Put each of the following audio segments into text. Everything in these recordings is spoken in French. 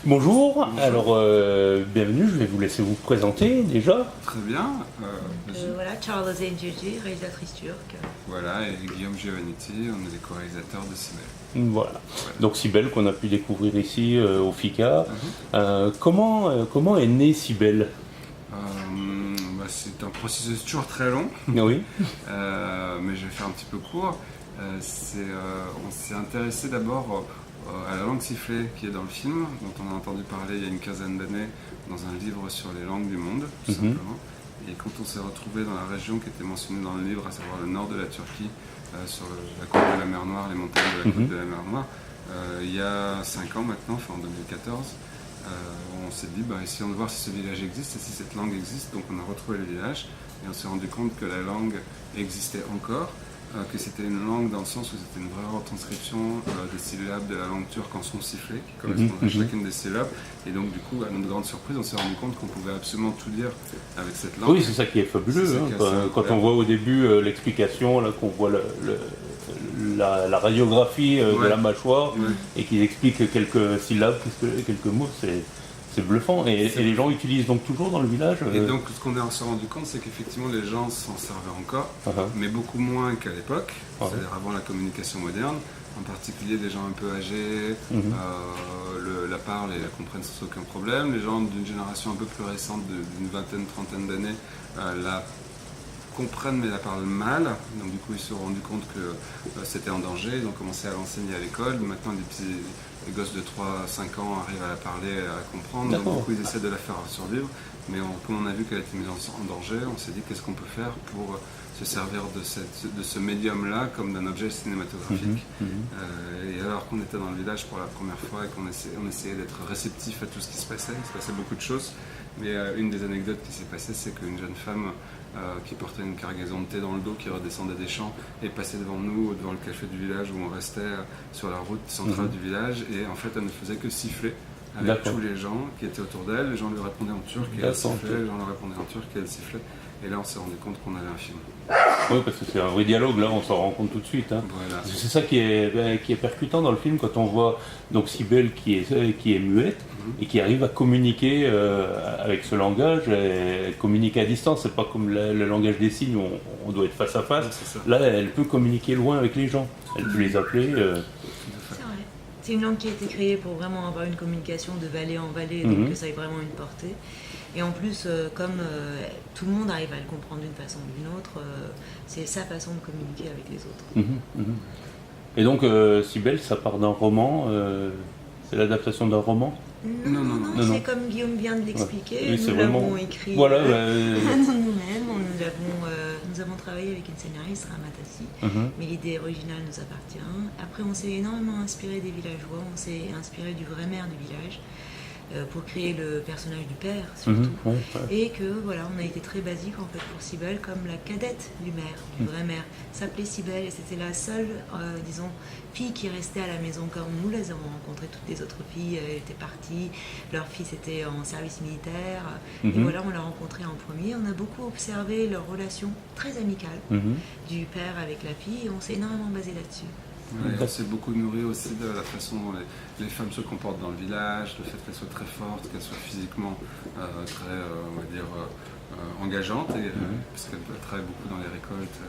Bonjour, Bonjour. alors bienvenue, je vais vous laisser vous présenter déjà. Très bien. Voilà, Charles Zengici, réalisatrice turque. Voilà, et Guillaume Giovannitti, on est les co-réalisateurs de Cybèle. Voilà. Donc Cybèle qu'on a pu découvrir ici au FICA. Comment est née Cybèle? C'est un processus toujours très long, Oui. mais je vais faire un petit peu court. On s'est intéressé d'abord à la langue sifflée qui est dans le film, dont on a entendu parler il y a une quinzaine d'années dans un livre sur les langues du monde, tout simplement. Et quand on s'est retrouvé dans la région qui était mentionnée dans le livre, à savoir le nord de la Turquie, sur la côte de la mer Noire, les montagnes de la côte de la mer Noire, il y a 5 ans maintenant, enfin en 2014, on s'est dit, essayons de voir si ce village existe et si cette langue existe. Donc on a retrouvé le village et on s'est rendu compte que la langue existait encore, que c'était une langue dans le sens où c'était une vraie retranscription des syllabes de la langue turque en son sifflé, qui correspondent à chacune des syllabes. Et donc du coup, à notre grande surprise, on s'est rendu compte qu'on pouvait absolument tout dire avec cette langue. Oui, c'est ça qui est fabuleux. Quand on voit au début l'explication, là qu'on voit la radiographie de la mâchoire et qu'ils expliquent quelques syllabes, quelques mots, c'est bluffant. Et les gens utilisent donc toujours dans le village. Et donc ce qu'on s'est rendu compte, c'est qu'effectivement les gens s'en servaient encore, mais beaucoup moins qu'à l'époque, c'est-à-dire avant la communication moderne. En particulier des gens un peu âgés, la parlent et la comprennent sans aucun problème. Les gens d'une génération un peu plus récente, d'une vingtaine, trentaine d'années, la comprennent mais la parlent mal. Donc du coup ils se sont rendus compte que c'était en danger, ils ont commencé à l'enseigner à l'école. Maintenant les gosses de 3-5 ans arrivent à la parler, à la comprendre. Donc du coup ils essaient de la faire survivre. Mais comme on a vu qu'elle était mise en danger, on s'est dit qu'est-ce qu'on peut faire pour se servir de ce médium-là comme d'un objet cinématographique. Et alors qu'on était dans le village pour la première fois et qu'on essayait d'être réceptif à tout ce qui se passait, il se passait beaucoup de choses. Mais une des anecdotes qui s'est passée, c'est qu'une jeune femme qui portait une cargaison de thé dans le dos, qui redescendait des champs, est passée devant nous, devant le café du village où on restait sur la route centrale du village. Et en fait, elle ne faisait que siffler avec tous les gens qui étaient autour d'elle. Les gens lui répondaient en turc et elle sifflait, les gens lui répondaient en turc et elle sifflait. Et là, on s'est rendu compte qu'on avait un film. Oui, parce que c'est un vrai dialogue, là, on s'en rend compte tout de suite. Voilà. C'est ça qui est percutant dans le film, quand on voit donc Cybèle qui est muette et qui arrive à communiquer avec ce langage, et communiquer à distance. C'est pas comme le langage des signes où on doit être face à face. Là, elle peut communiquer loin avec les gens. Elle peut les appeler. C'est vrai. C'est une langue qui a été créée pour vraiment avoir une communication de vallée en vallée, donc que ça ait vraiment une portée. Et en plus, comme tout le monde arrive à le comprendre d'une façon ou d'une autre, c'est sa façon de communiquer avec les autres. Et donc, Cybèle, ça part d'un roman. C'est l'adaptation d'un roman. Non, c'est comme Guillaume vient de l'expliquer. Oui, nous l'avons écrit nous-mêmes. Nous avons travaillé avec une scénariste, Ramatassi, mais l'idée originale nous appartient. Après, on s'est énormément inspiré des villageois, on s'est inspiré du vrai maire du village pour créer le personnage du père, surtout. Et que voilà, on a été très basique en fait pour Cybèle, comme la cadette du maire, du vrai maire, s'appelait Cybèle et c'était la seule, disons, fille qui restait à la maison comme nous les avons rencontrées. Toutes les autres filles étaient parties, leur fils était en service militaire, et voilà, on l'a rencontrée en premier. On a beaucoup observé leur relation très amicale du père avec la fille et on s'est énormément basé là-dessus. On s'est beaucoup nourri aussi de la façon dont les femmes se comportent dans le village, le fait qu'elles soient très fortes, qu'elles soient physiquement très, on va dire, engageantes, parce qu'elles travaillent beaucoup dans les récoltes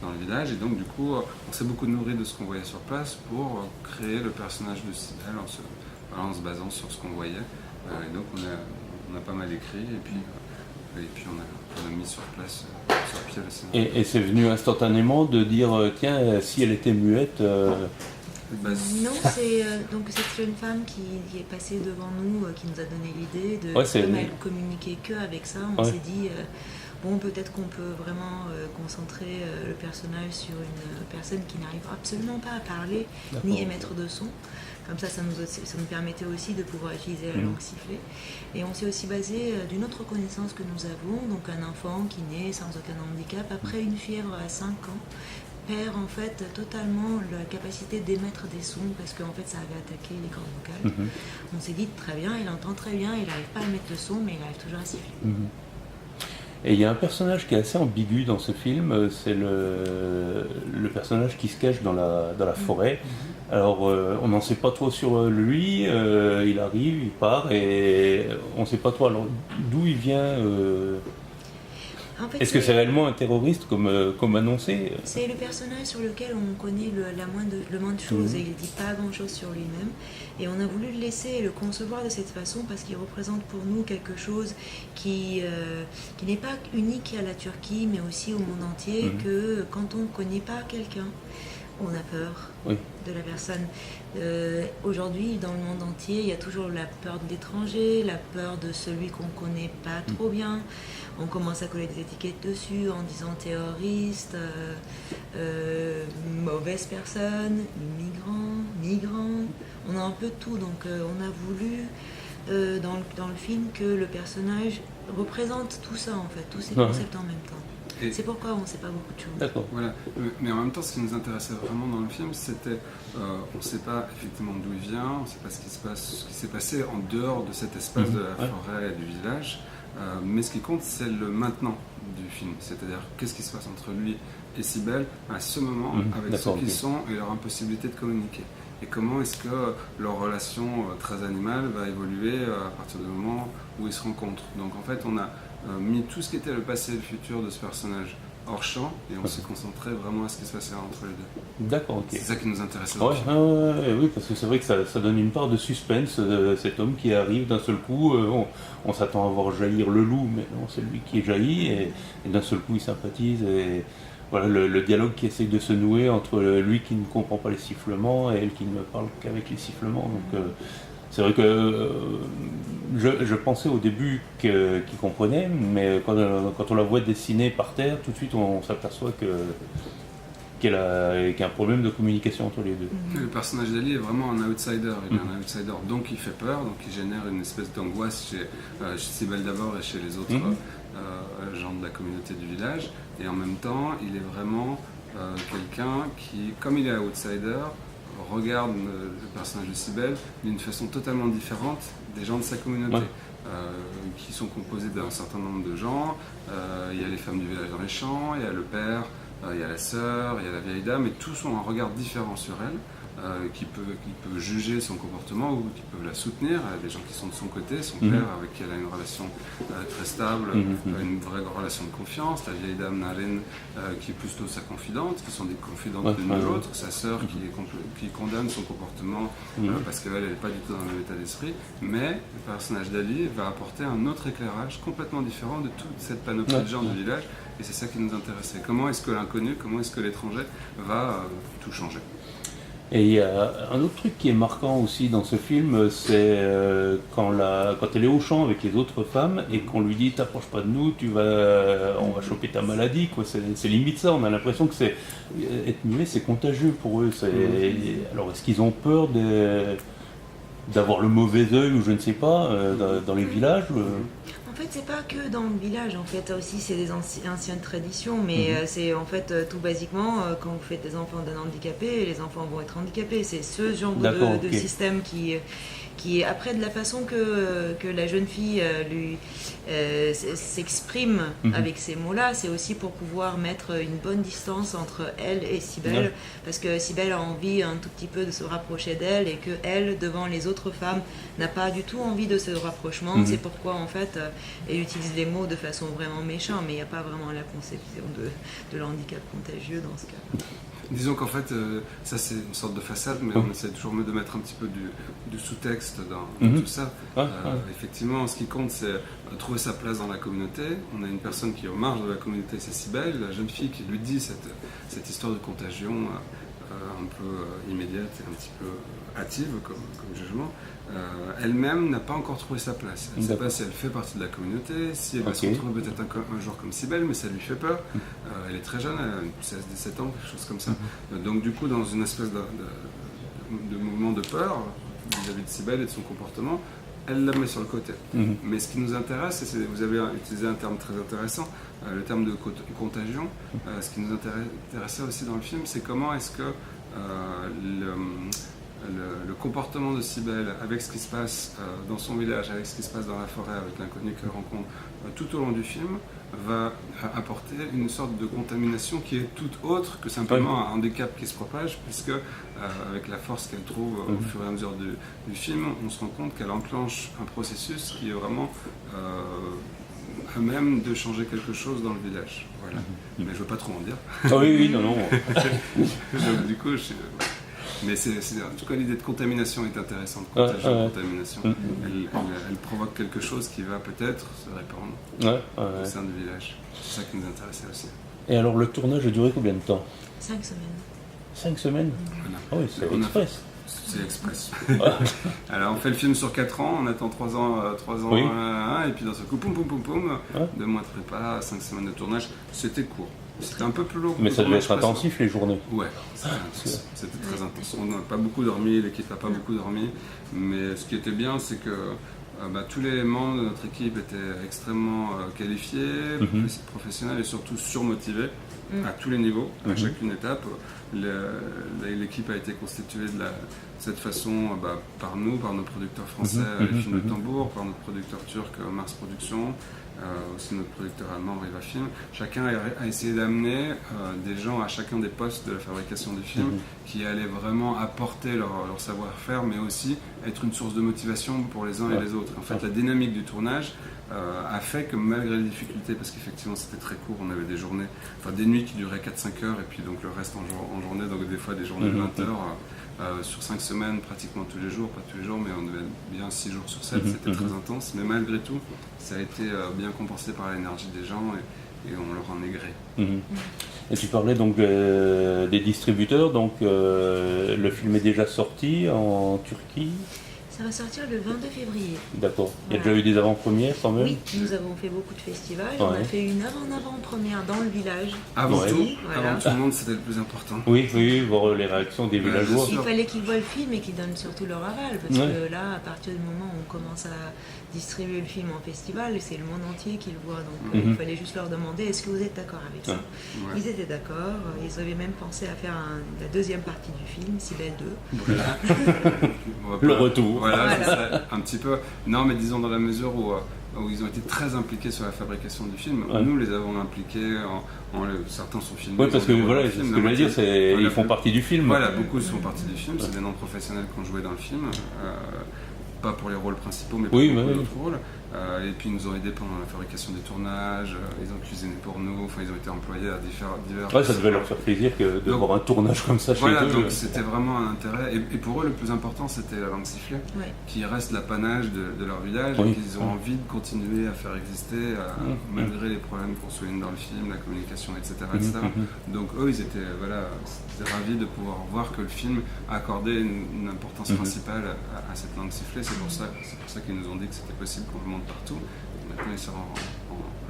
dans le village. Et donc, du coup, on s'est beaucoup nourri de ce qu'on voyait sur place pour créer le personnage de Cybèle en se basant sur ce qu'on voyait. Et donc, on a pas mal écrit et puis on a mis sur place, sur pied le scénario. Et c'est venu instantanément de dire, tiens, si elle était muette... Non, c'est donc cette jeune femme qui est passée devant nous, qui nous a donné l'idée de comme elle communiquait que avec ça, on s'est dit bon, peut-être qu'on peut vraiment concentrer le personnage sur une personne qui n'arrive absolument pas à parler ni émettre de son. Comme ça nous permettait aussi de pouvoir utiliser la langue sifflée. Et on s'est aussi basé d'une autre connaissance que nous avons, donc un enfant qui naît sans aucun handicap, après une fièvre à 5 ans, perd en fait totalement la capacité d'émettre des sons parce qu'en fait ça avait attaqué les cordes vocales. On s'est dit très bien, il entend très bien, il n'arrive pas à émettre de son, mais il arrive toujours à siffler. Et il y a un personnage qui est assez ambigu dans ce film, c'est le personnage qui se cache dans la forêt. Alors on n'en sait pas trop sur lui, il arrive, il part et on ne sait pas trop alors, d'où il vient. En fait, est-ce que c'est réellement un terroriste comme annoncé? C'est le personnage sur lequel on connaît le moins de choses et il ne dit pas grand-chose sur lui-même. Et on a voulu le laisser et le concevoir de cette façon parce qu'il représente pour nous quelque chose qui n'est pas unique à la Turquie mais aussi au monde entier, que quand on ne connaît pas quelqu'un, on a peur de la personne. Aujourd'hui, dans le monde entier, il y a toujours la peur de l'étranger, la peur de celui qu'on ne connaît pas trop bien. On commence à coller des étiquettes dessus en disant terroriste, mauvaise personne, migrant. On a un peu de tout, donc on a voulu dans le film que le personnage représente tout ça en fait, tous ces concepts en même temps. Et c'est pourquoi on ne sait pas beaucoup de choses. D'accord. Voilà. Mais en même temps, ce qui nous intéressait vraiment dans le film, c'était, on ne sait pas effectivement d'où il vient, on ne sait pas ce qui s'est passé en dehors de cet espace de la forêt et du village. Mais ce qui compte, c'est le maintenant du film. C'est-à-dire, qu'est-ce qui se passe entre lui et Cybèle à ce moment, avec ceux qui sont et leur impossibilité de communiquer. Et comment est-ce que leur relation très animale va évoluer à partir du moment où ils se rencontrent. Donc en fait, on a mis tout ce qui était le passé et le futur de ce personnage hors champ et on s'est concentré vraiment à ce qui se passait entre les deux. D'accord, ok. C'est ça qui nous intéressait. Oui, parce que c'est vrai que ça donne une part de suspense, cet homme qui arrive d'un seul coup, on s'attend à voir jaillir le loup, mais non, c'est lui qui est jailli et d'un seul coup il sympathise et voilà le dialogue qui essaye de se nouer entre lui qui ne comprend pas les sifflements et elle qui ne parle qu'avec les sifflements. Donc c'est vrai que je pensais au début qu'il comprenait, mais quand on la voit dessiner par terre, tout de suite on s'aperçoit qu'il y a un problème de communication entre les deux. Le personnage d'Ali est vraiment un outsider. Il est un outsider, donc il fait peur, donc il génère une espèce d'angoisse chez Cybèle d'abord et chez les autres gens de la communauté du village. Et en même temps, il est vraiment quelqu'un qui, comme il est outsider, regarde le personnage de Cybèle d'une façon totalement différente des gens de sa communauté, qui sont composés d'un certain nombre de gens. Il y a les femmes du village dans les champs, il y a le père, il y a la sœur, il y a la vieille dame, et tous ont un regard différent sur elle, qui peut juger son comportement ou qui peuvent la soutenir. Il y a des gens qui sont de son côté, son père avec qui elle a une relation très stable, une vraie relation de confiance, la vieille dame Naren qui est plutôt sa confidente, qui sont des confidentes l'une de l'autre, sa sœur qui condamne son comportement parce qu'elle n'est pas du tout dans le même état d'esprit, mais le personnage d'Ali va apporter un autre éclairage complètement différent de toute cette panoplie de gens du village. Et c'est ça qui nous intéressait. Comment est-ce que l'inconnu, comment est-ce que l'étranger va tout changer? Et il y a un autre truc qui est marquant aussi dans ce film, c'est quand elle est au champ avec les autres femmes et qu'on lui dit t'approches pas de nous, on va choper ta maladie, quoi. C'est limite ça. On a l'impression que être muet, c'est contagieux pour eux. Alors est-ce qu'ils ont peur d'avoir le mauvais œil ou je ne sais pas dans les villages? En fait, c'est pas que dans le village, en fait, aussi c'est des anciennes traditions, mais c'est en fait tout basiquement, quand vous faites des enfants d'un handicapé, les enfants vont être handicapés. C'est ce genre de système qui, après, de la façon que la jeune fille s'exprime avec ces mots-là, c'est aussi pour pouvoir mettre une bonne distance entre elle et Cybèle, parce que Cybèle a envie un tout petit peu de se rapprocher d'elle et que elle, devant les autres femmes, n'a pas du tout envie de ce rapprochement. C'est pourquoi, en fait, elle utilise les mots de façon vraiment méchante, mais il n'y a pas vraiment la conception de l'handicap contagieux dans ce cas. Disons qu'en fait, ça c'est une sorte de façade, mais on essaie toujours de mettre un petit peu du sous-texte dans tout ça. Effectivement, ce qui compte, c'est trouver sa place dans la communauté. On a une personne qui est aux marges de la communauté, c'est Cybèle, la jeune fille qui lui dit cette histoire de contagion un peu immédiate et un petit peu hâtive comme jugement. Elle-même n'a pas encore trouvé sa place. Elle ne sait pas si elle fait partie de la communauté, si elle va se retrouver peut-être un jour comme Cybèle, mais ça lui fait peur. Elle est très jeune, elle a 16-17 ans, quelque chose comme ça. Donc du coup, dans une espèce de mouvement de peur vis-à-vis de Cybèle et de son comportement, elle la met sur le côté. Mais ce qui nous intéresse, et vous avez utilisé un terme très intéressant, le terme de contagion. Ce qui nous intéressait aussi dans le film, c'est comment est-ce que le comportement de Cybèle avec ce qui se passe dans son village, avec ce qui se passe dans la forêt, avec l'inconnu qu'elle rencontre tout au long du film, va apporter une sorte de contamination qui est tout autre que simplement un handicap qui se propage, puisque avec la force qu'elle trouve au fur et à mesure du film, on se rend compte qu'elle enclenche un processus qui est vraiment à même de changer quelque chose dans le village. Voilà. Mais je ne veux pas trop en dire. Ah oui, non. Donc, du coup, mais en tout cas, l'idée de contamination est intéressante. Contamination. Elle provoque quelque chose qui va peut-être se répandre au sein du village. C'est ça qui nous intéressait aussi. Et alors, le tournage a duré combien de temps? 5 semaines. 5 semaines? Voilà. Ah oui, c'est express. C'est express. Alors, on fait le film sur 4 ans, on attend 3 ans, et puis dans ce coup, poum, 2 mois de prépa, 5 semaines de tournage. C'était court. C'était un peu plus long. Mais ça devait être intensif les journées. Ouais, c'était très intense. On n'a pas beaucoup dormi, l'équipe n'a pas beaucoup dormi. Mais ce qui était bien, c'est que tous les membres de notre équipe étaient extrêmement qualifiés, professionnels et surtout surmotivés à tous les niveaux, à chacune étape. L'équipe a été constituée de cette façon par nous, par nos producteurs français, les films de tambour, par notre producteur turc Mars Productions, aussi notre producteur allemand Riva Film. Chacun a essayé d'amener des gens à chacun des postes de la fabrication des films qui allaient vraiment apporter leur savoir-faire, mais aussi être une source de motivation pour les uns et les autres. En fait, la dynamique du tournage a fait que malgré les difficultés, parce qu'effectivement c'était très court, on avait des journées, des nuits qui duraient 4-5 heures et puis donc le reste en journée, donc des fois des journées de 20 heures sur 5 semaines, pratiquement tous les jours, pas tous les jours, mais on devait bien 6 jours sur 7, c'était très intense, mais malgré tout, ça a été bien compensé par l'énergie des gens et on leur en est gré. Et tu parlais donc des distributeurs, donc le film est déjà sorti en Turquie? Ça va sortir le 22 février. D'accord. Il y a déjà eu des avant-premières quand même? Oui, nous avons fait beaucoup de festivals. On a fait une avant-première dans le village. Avant tout le monde, c'était le plus important. Oui, voir les réactions des villageois. Il fallait qu'ils voient le film et qu'ils donnent surtout leur aval. Parce que là, à partir du moment où on commence à distribuer le film en festival, c'est le monde entier qui le voit. Donc il fallait juste leur demander, est-ce que vous êtes d'accord avec ça? Ils étaient d'accord. Ils avaient même pensé à faire la deuxième partie du film, Cybèle 2. Voilà. Le retour. Voilà. C'est ça, un petit peu. Non, mais disons dans la mesure où ils ont été très impliqués sur la fabrication du film. Nous les avons impliqués, certains sont filmés. Oui, parce que voilà, ce que je veux dire, c'est ils font partie du film. Voilà, beaucoup font partie du film. C'est des non-professionnels qui ont joué dans le film. Pas pour les rôles principaux, mais pour beaucoup d'autres rôles. Et puis ils nous ont aidés pendant la fabrication des tournages, ils ont cuisiné pour nous, ils ont été employés à divers... Ouais, ça devait leur faire plaisir de voir un tournage comme ça chez eux. Voilà, donc c'était vraiment un intérêt. Et pour eux, le plus important, c'était la langue sifflée, qui reste l'apanage de leur village, et qu'ils ont envie de continuer à faire exister, malgré les problèmes qu'on souligne dans le film, la communication, etc. Donc eux, ils étaient ravis de pouvoir voir que le film accordait une importance principale à cette langue sifflée. C'est pour ça qu'ils nous ont dit que c'était possible qu'on le monte partout. Maintenant, il sort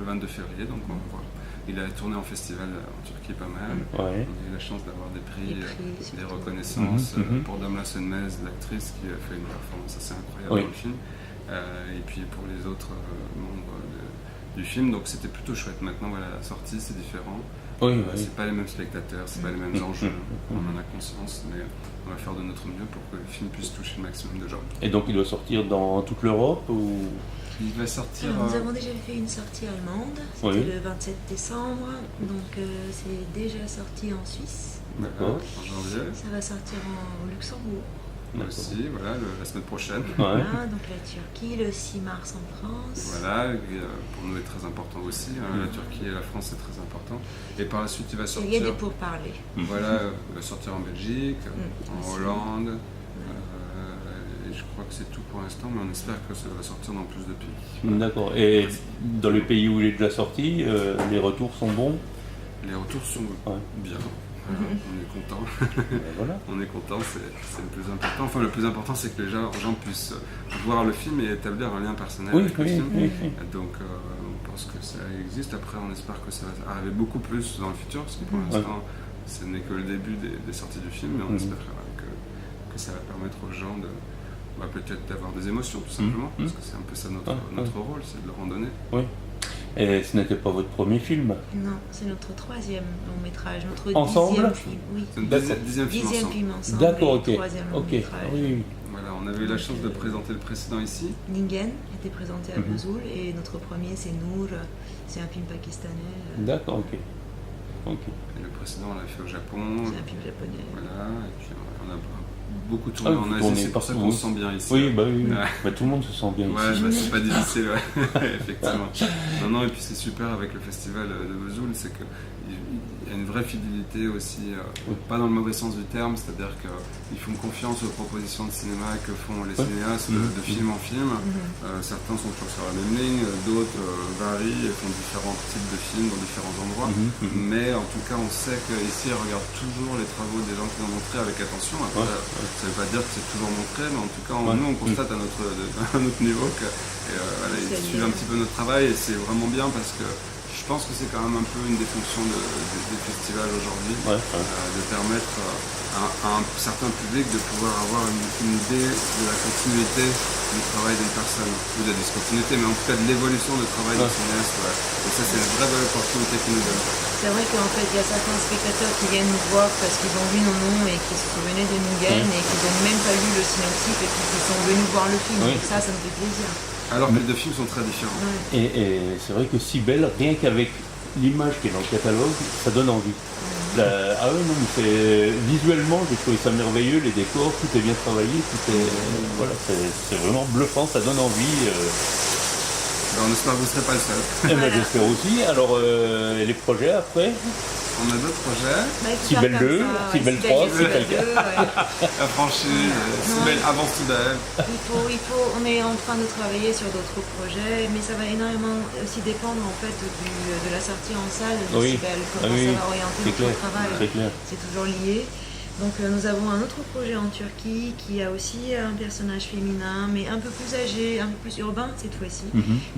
le 22 février, donc on va voir. Il a tourné en festival en Turquie pas mal. On a eu la chance d'avoir des prix, des reconnaissances pour Damla Sönmez, l'actrice qui a fait une performance assez incroyable dans le film. Et puis pour les autres membres du film, donc c'était plutôt chouette. Maintenant, la sortie, c'est différent. C'est pas les mêmes spectateurs, c'est pas les mêmes enjeux. On en a conscience, mais on va faire de notre mieux pour que le film puisse toucher le maximum de gens. Et donc il doit sortir dans toute l'Europe ou... Il va sortir... Nous avons déjà fait une sortie allemande, c'était le 27 décembre, donc c'est déjà sorti en Suisse. D'accord, en janvier. Ça va sortir au Luxembourg. Aussi, la semaine prochaine. Voilà, donc la Turquie, le 6 mars en France. Voilà, pour nous est très important aussi. La Turquie et la France, c'est très important. Et par la suite, il va sortir... Il y a des pourparlers. Voilà, il va sortir en Belgique, en Hollande. Et je crois que c'est tout pour l'instant, mais on espère que ça va sortir dans plus de pays. D'accord. Et dans les pays où il est déjà sorti, les retours sont bons? Les retours sont bien. On est content. On est content, c'est le plus important. Enfin, le plus important, c'est que les gens puissent voir le film et établir un lien personnel avec le film. Donc, on pense que ça existe. Après, on espère que ça va arriver beaucoup plus dans le futur, parce que pour l'instant, ce n'est que le début des sorties du film, mais on espère que ça va permettre aux gens peut-être d'avoir des émotions, tout simplement, parce que c'est un peu ça notre rôle, c'est de leur en donner. Et ce n'était pas votre premier film? Non, c'est notre 3e long métrage, notre ensemble 10e film. Oui. C'est le 10e film 10e ensemble. film ensemble. D'accord, ok. 3e long métrage. Oui. Voilà, on avait eu la chance de présenter le précédent ici. Ningen était présenté à Vesoul et notre premier c'est Noor, c'est un film pakistanais. D'accord, ok. Et le précédent on l'a fait au Japon. C'est un film japonais. Voilà, et puis on a beaucoup tourné en Asie, c'est pour ça qu'on se sent bien ici. Oui, bah, tout le monde se sent bien ici. Ouais, c'est pas difficile, effectivement. Non, et puis c'est super avec le festival de Vesoul, c'est qu'il y a une vraie fidélité aussi, pas dans le mauvais sens du terme, c'est-à-dire qu'ils font confiance aux propositions de cinéma que font les cinéastes de film en film. Certains sont toujours sur la même ligne, d'autres varient et font différents types de films dans différents endroits. Mais en tout cas, on sait qu'ici, ils regardent toujours les travaux des gens qui l'ont montré avec attention. Après, ça ne veut pas dire que c'est toujours montré, mais en tout cas, nous, on constate à notre niveau qu'ils suivent un petit peu notre travail et c'est vraiment bien parce que je pense que c'est quand même un peu une des fonctions des festivals aujourd'hui, de permettre à un certain public de pouvoir avoir une idée de la continuité du travail d'une personne, ou de la discontinuité, mais en tout cas de l'évolution du travail du cinéaste. Et ça, c'est une vraie belle opportunité qui nous donne. C'est vrai qu'en fait, il y a certains spectateurs qui viennent nous voir parce qu'ils ont vu nos noms et qui se souvenaient de Ningen et qui n'ont même pas lu le synopsis et qui sont venus voir le film. Donc ça me fait plaisir. Alors que les deux films sont très différents. Et c'est vrai que Cybèle, rien qu'avec l'image qui est dans le catalogue, ça donne envie. Visuellement, j'ai trouvé ça merveilleux, les décors, tout est bien travaillé, c'est vraiment bluffant, ça donne envie. On espère que vous ne serez pas le seul. J'espère aussi. Alors, les projets après? On a d'autres projets. Cybèle 2, Cybèle 3, c'est quelqu'un. La franchise, Cybèle avant Cybèle. On est en train de travailler sur d'autres projets, mais ça va énormément aussi dépendre en fait de la sortie en salle de Cybèle, comment ça va orienter notre travail. C'est toujours lié. Donc nous avons un autre projet en Turquie qui a aussi un personnage féminin, mais un peu plus âgé, un peu plus urbain cette fois-ci.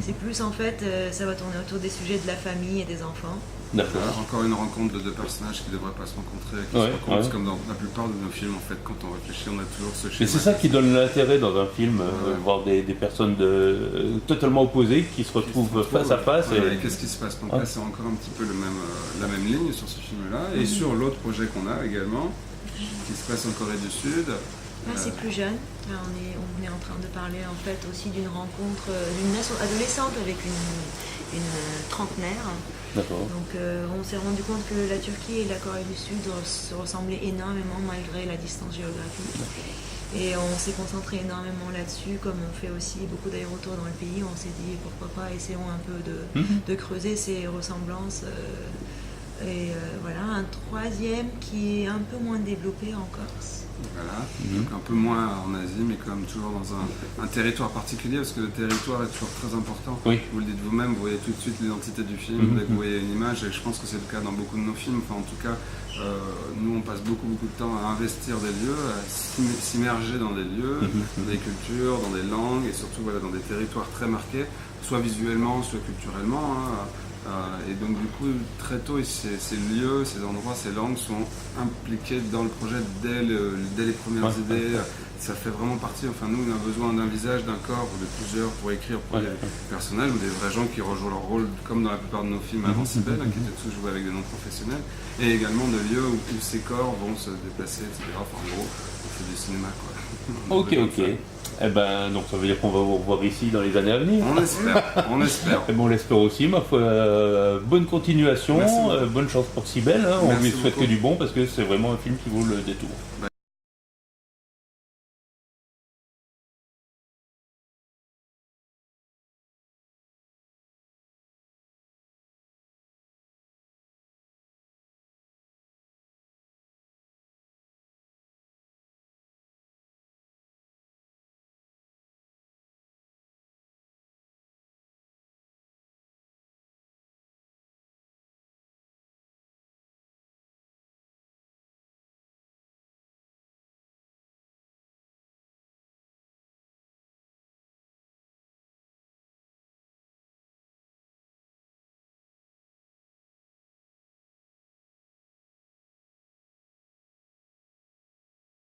C'est plus en fait, ça va tourner autour des sujets de la famille et des enfants. D'accord. Encore une rencontre de deux personnages qui ne devraient pas se rencontrer, qui se rencontrent comme dans la plupart de nos films en fait. Quand on réfléchit, on a toujours ce schéma. Et c'est ça qui donne l'intérêt dans un film, voir des personnes totalement opposées qui se retrouvent face à face. Et qu'est-ce qui se passe? Donc là, c'est encore un petit peu la même ligne sur ce film-là. Et sur l'autre projet qu'on a également, qui se passe en Corée du Sud. Là, c'est plus jeune. Là, on est en train de parler en fait aussi d'une rencontre d'une adolescente avec une trentenaire. D'accord. Donc on s'est rendu compte que la Turquie et la Corée du Sud se ressemblaient énormément malgré la distance géographique. Et on s'est concentré énormément là-dessus, comme on fait aussi beaucoup d'aérotours dans le pays. On s'est dit pourquoi pas essayons un peu de creuser ces ressemblances. Et voilà, un troisième qui est un peu moins développé en Corse. Voilà, donc un peu moins en Asie, mais quand même toujours dans un territoire particulier, parce que le territoire est toujours très important. Vous le dites vous-même, vous voyez tout de suite l'identité du film, dès que vous voyez une image, et je pense que c'est le cas dans beaucoup de nos films. Enfin, en tout cas, nous on passe beaucoup de temps à investir des lieux, à s'immerger dans des lieux, dans des cultures, dans des langues, et surtout dans des territoires très marqués, soit visuellement, soit culturellement. Et donc du coup, très tôt, ces lieux, ces endroits, ces langues sont impliqués dans le projet dès les premières idées. Ça fait vraiment partie, nous on a besoin d'un visage, d'un corps, ou de plusieurs pour écrire pour des personnages ou des vrais gens qui rejouent leur rôle, comme dans la plupart de nos films avant Cybèle, qui étaient tous joués avec des noms professionnels, et également de lieux où ces corps vont se déplacer, etc. Enfin, en gros, on fait du cinéma, quoi. Ok. Eh ben, donc ça veut dire qu'on va vous revoir ici dans les années à venir. On espère. Et bon, on l'espère aussi, ma foi. Bonne continuation, bonne chance pour Cybèle. On lui souhaite que du bon parce que c'est vraiment un film qui vaut le détour.